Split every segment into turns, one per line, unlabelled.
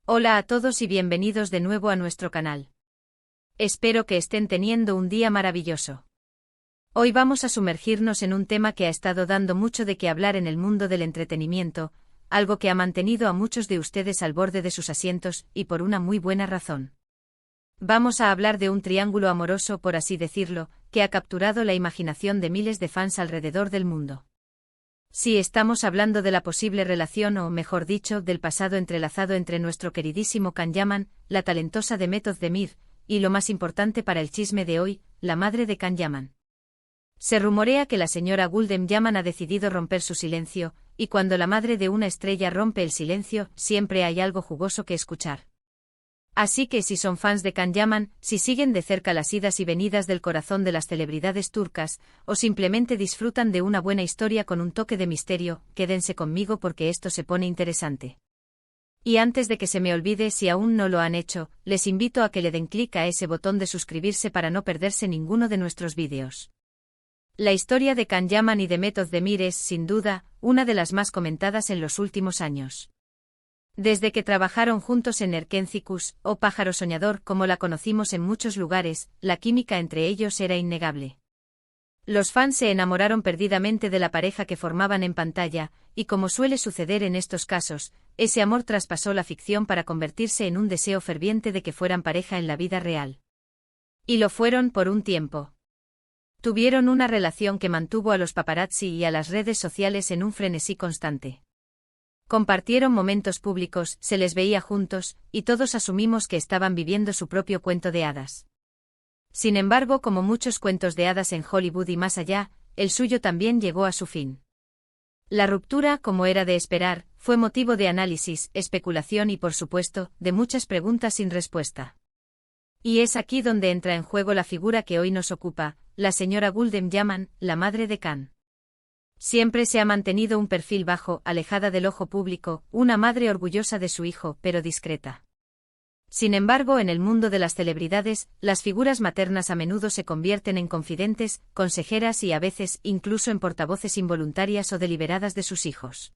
Hola a todos y bienvenidos de nuevo a nuestro canal. Espero que estén teniendo un día maravilloso. Hoy vamos a sumergirnos en un tema que ha estado dando mucho de qué hablar en el mundo del entretenimiento, algo que ha mantenido a muchos de ustedes al borde de sus asientos, y por una muy buena razón. Vamos a hablar de un triángulo amoroso, por así decirlo, que ha capturado la imaginación de miles de fans alrededor del mundo. Sí, estamos hablando de la posible relación o, mejor dicho, del pasado entrelazado entre nuestro queridísimo Can Yaman, la talentosa Demet Özdemir, y lo más importante para el chisme de hoy, la madre de Can Yaman. Se rumorea que la señora Gulden Yaman ha decidido romper su silencio, y cuando la madre de una estrella rompe el silencio, siempre hay algo jugoso que escuchar. Así que si son fans de Can Yaman, si siguen de cerca las idas y venidas del corazón de las celebridades turcas, o simplemente disfrutan de una buena historia con un toque de misterio, quédense conmigo porque esto se pone interesante. Y antes de que se me olvide, si aún no lo han hecho, les invito a que le den clic a ese botón de suscribirse para no perderse ninguno de nuestros vídeos. La historia de Can Yaman y Demet Özdemir es, sin duda, una de las más comentadas en los últimos años. Desde que trabajaron juntos en Erkencikus, o Pájaro Soñador como la conocimos en muchos lugares, la química entre ellos era innegable. Los fans se enamoraron perdidamente de la pareja que formaban en pantalla, y como suele suceder en estos casos, ese amor traspasó la ficción para convertirse en un deseo ferviente de que fueran pareja en la vida real. Y lo fueron por un tiempo. Tuvieron una relación que mantuvo a los paparazzi y a las redes sociales en un frenesí constante. Compartieron momentos públicos, se les veía juntos, y todos asumimos que estaban viviendo su propio cuento de hadas. Sin embargo, como muchos cuentos de hadas en Hollywood y más allá, el suyo también llegó a su fin. La ruptura, como era de esperar, fue motivo de análisis, especulación y, por supuesto, de muchas preguntas sin respuesta. Y es aquí donde entra en juego la figura que hoy nos ocupa, la señora Gulden Yaman, la madre de Can. Siempre se ha mantenido un perfil bajo, alejada del ojo público, una madre orgullosa de su hijo, pero discreta. Sin embargo, en el mundo de las celebridades, las figuras maternas a menudo se convierten en confidentes, consejeras y a veces, incluso en portavoces involuntarias o deliberadas de sus hijos.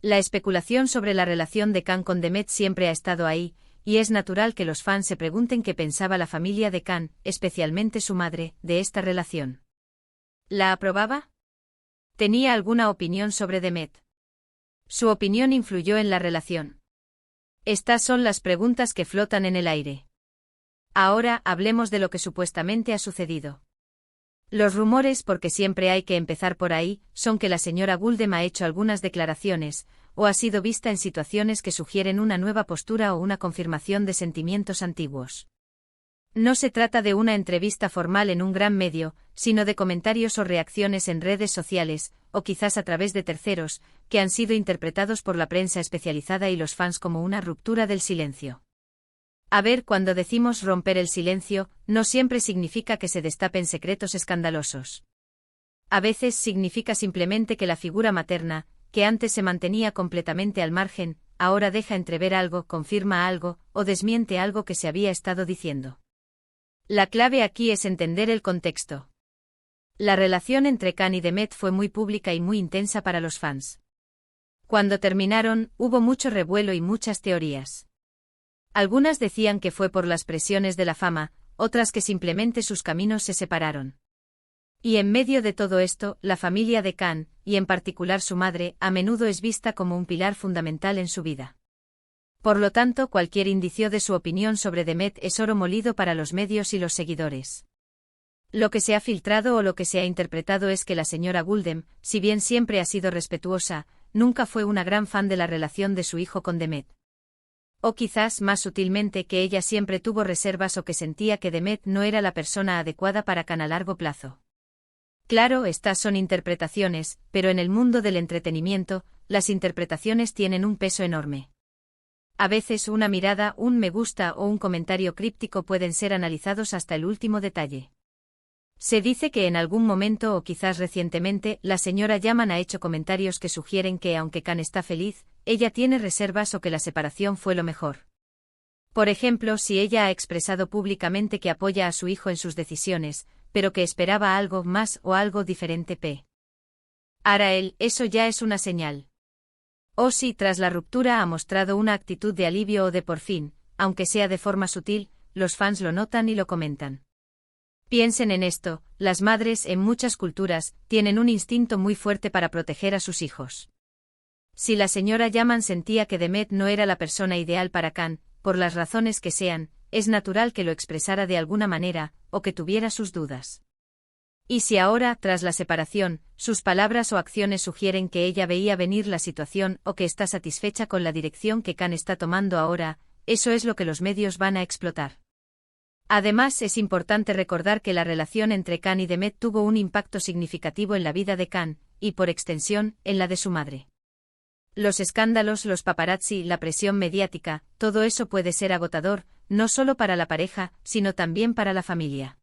La especulación sobre la relación de Can con Demet siempre ha estado ahí, y es natural que los fans se pregunten qué pensaba la familia de Can, especialmente su madre, de esta relación. ¿La aprobaba? ¿Tenía alguna opinión sobre Demet? ¿Su opinión influyó en la relación? Estas son las preguntas que flotan en el aire. Ahora hablemos de lo que supuestamente ha sucedido. Los rumores, porque siempre hay que empezar por ahí, son que la señora Gulden ha hecho algunas declaraciones, o ha sido vista en situaciones que sugieren una nueva postura o una confirmación de sentimientos antiguos. No se trata de una entrevista formal en un gran medio, sino de comentarios o reacciones en redes sociales, o quizás a través de terceros, que han sido interpretados por la prensa especializada y los fans como una ruptura del silencio. A ver, cuando decimos romper el silencio, no siempre significa que se destapen secretos escandalosos. A veces significa simplemente que la figura materna, que antes se mantenía completamente al margen, ahora deja entrever algo, confirma algo, o desmiente algo que se había estado diciendo. La clave aquí es entender el contexto. La relación entre Can y Demet fue muy pública y muy intensa para los fans. Cuando terminaron, hubo mucho revuelo y muchas teorías. Algunas decían que fue por las presiones de la fama, otras que simplemente sus caminos se separaron. Y en medio de todo esto, la familia de Can, y en particular su madre, a menudo es vista como un pilar fundamental en su vida. Por lo tanto, cualquier indicio de su opinión sobre Demet es oro molido para los medios y los seguidores. Lo que se ha filtrado o lo que se ha interpretado es que la señora Gulden, si bien siempre ha sido respetuosa, nunca fue una gran fan de la relación de su hijo con Demet. O quizás, más sutilmente, que ella siempre tuvo reservas o que sentía que Demet no era la persona adecuada para Can a largo plazo. Claro, estas son interpretaciones, pero en el mundo del entretenimiento, las interpretaciones tienen un peso enorme. A veces una mirada, un me gusta o un comentario críptico pueden ser analizados hasta el último detalle. Se dice que en algún momento o quizás recientemente, la señora Yaman ha hecho comentarios que sugieren que aunque Can está feliz, ella tiene reservas o que la separación fue lo mejor. Por ejemplo, si ella ha expresado públicamente que apoya a su hijo en sus decisiones, pero que esperaba algo más o algo diferente. Para él, eso ya es una señal. Ozzy tras la ruptura ha mostrado una actitud de alivio o de por fin, aunque sea de forma sutil, los fans lo notan y lo comentan. Piensen en esto, las madres en muchas culturas tienen un instinto muy fuerte para proteger a sus hijos. Si la señora Yaman sentía que Demet no era la persona ideal para Khan, por las razones que sean, es natural que lo expresara de alguna manera, o que tuviera sus dudas. Y si ahora, tras la separación, sus palabras o acciones sugieren que ella veía venir la situación o que está satisfecha con la dirección que Khan está tomando ahora, eso es lo que los medios van a explotar. Además, es importante recordar que la relación entre Khan y Demet tuvo un impacto significativo en la vida de Khan, y por extensión, en la de su madre. Los escándalos, los paparazzi, la presión mediática, todo eso puede ser agotador, no solo para la pareja, sino también para la familia.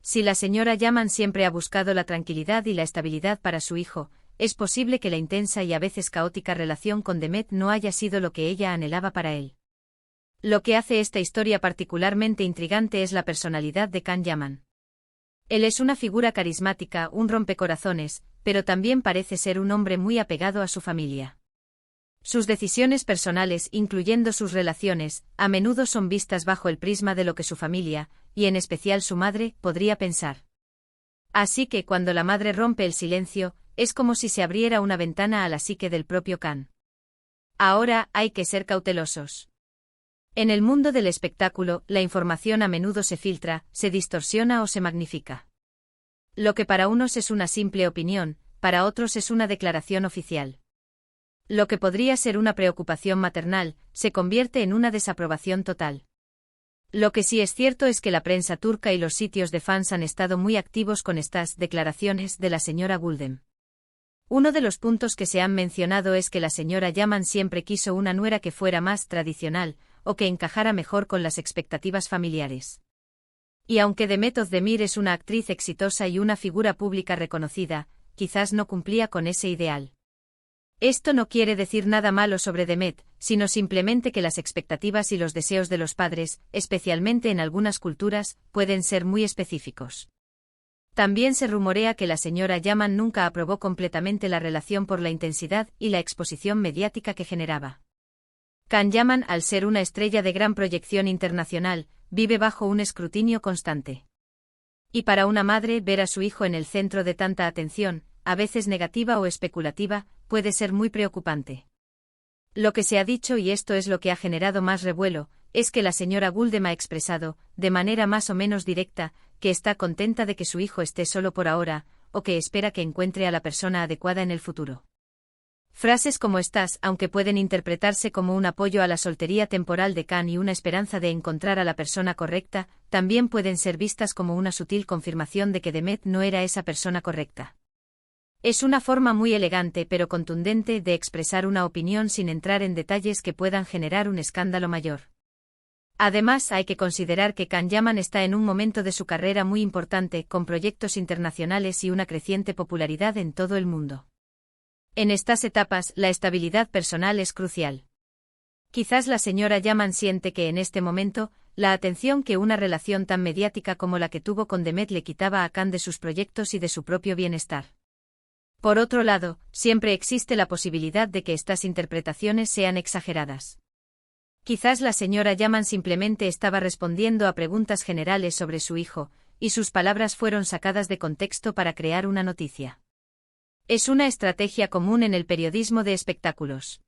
Si la señora Yaman siempre ha buscado la tranquilidad y la estabilidad para su hijo, es posible que la intensa y a veces caótica relación con Demet no haya sido lo que ella anhelaba para él. Lo que hace esta historia particularmente intrigante es la personalidad de Khan Yaman. Él es una figura carismática, un rompecorazones, pero también parece ser un hombre muy apegado a su familia. Sus decisiones personales, incluyendo sus relaciones, a menudo son vistas bajo el prisma de lo que su familia, y en especial su madre, podría pensar. Así que cuando la madre rompe el silencio, es como si se abriera una ventana a la psique del propio Khan. Ahora, hay que ser cautelosos. En el mundo del espectáculo, la información a menudo se filtra, se distorsiona o se magnifica. Lo que para unos es una simple opinión, para otros es una declaración oficial. Lo que podría ser una preocupación maternal, se convierte en una desaprobación total. Lo que sí es cierto es que la prensa turca y los sitios de fans han estado muy activos con estas declaraciones de la señora Guldem. Uno de los puntos que se han mencionado es que la señora Yaman siempre quiso una nuera que fuera más tradicional, o que encajara mejor con las expectativas familiares. Y aunque Demet Özdemir es una actriz exitosa y una figura pública reconocida, quizás no cumplía con ese ideal. Esto no quiere decir nada malo sobre Demet, sino simplemente que las expectativas y los deseos de los padres, especialmente en algunas culturas, pueden ser muy específicos. También se rumorea que la señora Yaman nunca aprobó completamente la relación por la intensidad y la exposición mediática que generaba. Khan Yaman, al ser una estrella de gran proyección internacional, vive bajo un escrutinio constante. Y para una madre, ver a su hijo en el centro de tanta atención, a veces negativa o especulativa, puede ser muy preocupante. Lo que se ha dicho, y esto es lo que ha generado más revuelo, es que la señora Guldem ha expresado, de manera más o menos directa, que está contenta de que su hijo esté solo por ahora, o que espera que encuentre a la persona adecuada en el futuro. Frases como estas, aunque pueden interpretarse como un apoyo a la soltería temporal de Khan y una esperanza de encontrar a la persona correcta, también pueden ser vistas como una sutil confirmación de que Demet no era esa persona correcta. Es una forma muy elegante pero contundente de expresar una opinión sin entrar en detalles que puedan generar un escándalo mayor. Además, hay que considerar que Khan Yaman está en un momento de su carrera muy importante, con proyectos internacionales y una creciente popularidad en todo el mundo. En estas etapas, la estabilidad personal es crucial. Quizás la señora Yaman siente que en este momento, la atención que una relación tan mediática como la que tuvo con Demet le quitaba a Khan de sus proyectos y de su propio bienestar. Por otro lado, siempre existe la posibilidad de que estas interpretaciones sean exageradas. Quizás la señora Yaman simplemente estaba respondiendo a preguntas generales sobre su hijo, y sus palabras fueron sacadas de contexto para crear una noticia. Es una estrategia común en el periodismo de espectáculos.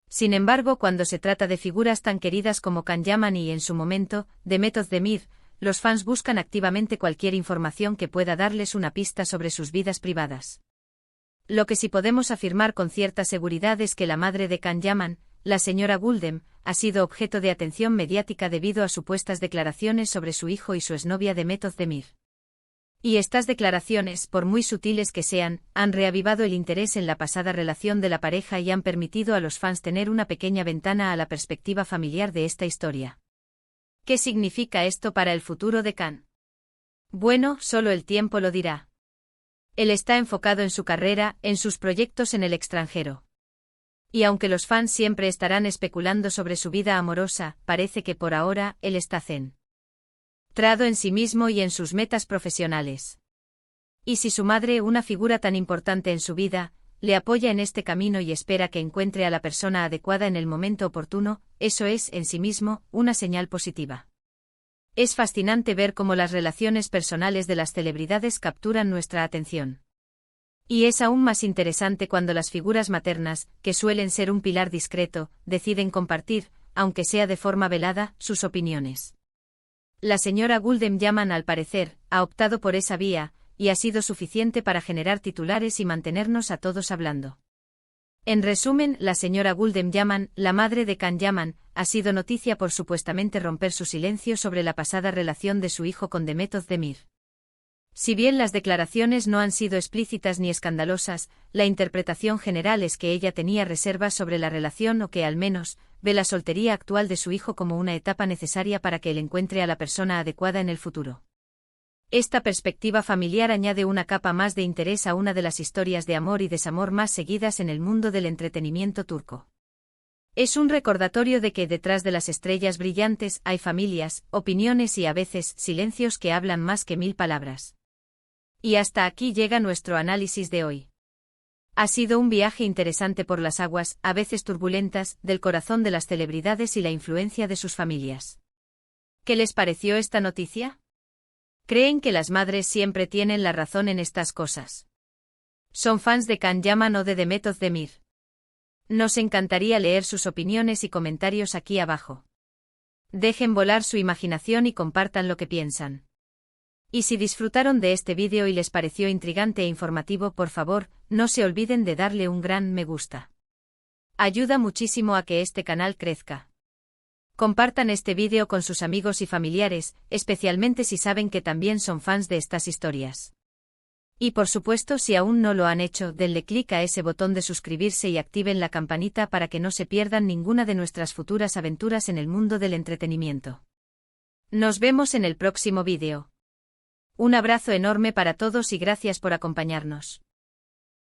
Sin embargo, cuando se trata de figuras tan queridas como Khan Yaman y, en su momento, Demet Özdemir, los fans buscan activamente cualquier información que pueda darles una pista sobre sus vidas privadas. Lo que sí podemos afirmar con cierta seguridad es que la madre de Khan Yaman, la señora Guldem, ha sido objeto de atención mediática debido a supuestas declaraciones sobre su hijo y su exnovia Demet Özdemir. Y estas declaraciones, por muy sutiles que sean, han reavivado el interés en la pasada relación de la pareja y han permitido a los fans tener una pequeña ventana a la perspectiva familiar de esta historia. ¿Qué significa esto para el futuro de Khan? Bueno, solo el tiempo lo dirá. Él está enfocado en su carrera, en sus proyectos en el extranjero. Y aunque los fans siempre estarán especulando sobre su vida amorosa, parece que por ahora, él está centrado en sí mismo y en sus metas profesionales. Y si su madre, una figura tan importante en su vida, le apoya en este camino y espera que encuentre a la persona adecuada en el momento oportuno, eso es, en sí mismo, una señal positiva. Es fascinante ver cómo las relaciones personales de las celebridades capturan nuestra atención. Y es aún más interesante cuando las figuras maternas, que suelen ser un pilar discreto, deciden compartir, aunque sea de forma velada, sus opiniones. La señora Gulden Yaman, al parecer, ha optado por esa vía, y ha sido suficiente para generar titulares y mantenernos a todos hablando. En resumen, la señora Gulden Yaman, la madre de Can Yaman, ha sido noticia por supuestamente romper su silencio sobre la pasada relación de su hijo con Demet Özdemir. Si bien las declaraciones no han sido explícitas ni escandalosas, la interpretación general es que ella tenía reservas sobre la relación o que, al menos, ve la soltería actual de su hijo como una etapa necesaria para que él encuentre a la persona adecuada en el futuro. Esta perspectiva familiar añade una capa más de interés a una de las historias de amor y desamor más seguidas en el mundo del entretenimiento turco. Es un recordatorio de que detrás de las estrellas brillantes hay familias, opiniones y a veces silencios que hablan más que 1000 palabras. Y hasta aquí llega nuestro análisis de hoy. Ha sido un viaje interesante por las aguas, a veces turbulentas, del corazón de las celebridades y la influencia de sus familias. ¿Qué les pareció esta noticia? ¿Creen que las madres siempre tienen la razón en estas cosas? ¿Son fans de Can Yaman o de Demet Özdemir? Nos encantaría leer sus opiniones y comentarios aquí abajo. Dejen volar su imaginación y compartan lo que piensan. Y si disfrutaron de este vídeo y les pareció intrigante e informativo, por favor, no se olviden de darle un gran me gusta. Ayuda muchísimo a que este canal crezca. Compartan este vídeo con sus amigos y familiares, especialmente si saben que también son fans de estas historias. Y por supuesto, si aún no lo han hecho, denle clic a ese botón de suscribirse y activen la campanita para que no se pierdan ninguna de nuestras futuras aventuras en el mundo del entretenimiento. Nos vemos en el próximo vídeo. Un abrazo enorme para todos y gracias por acompañarnos.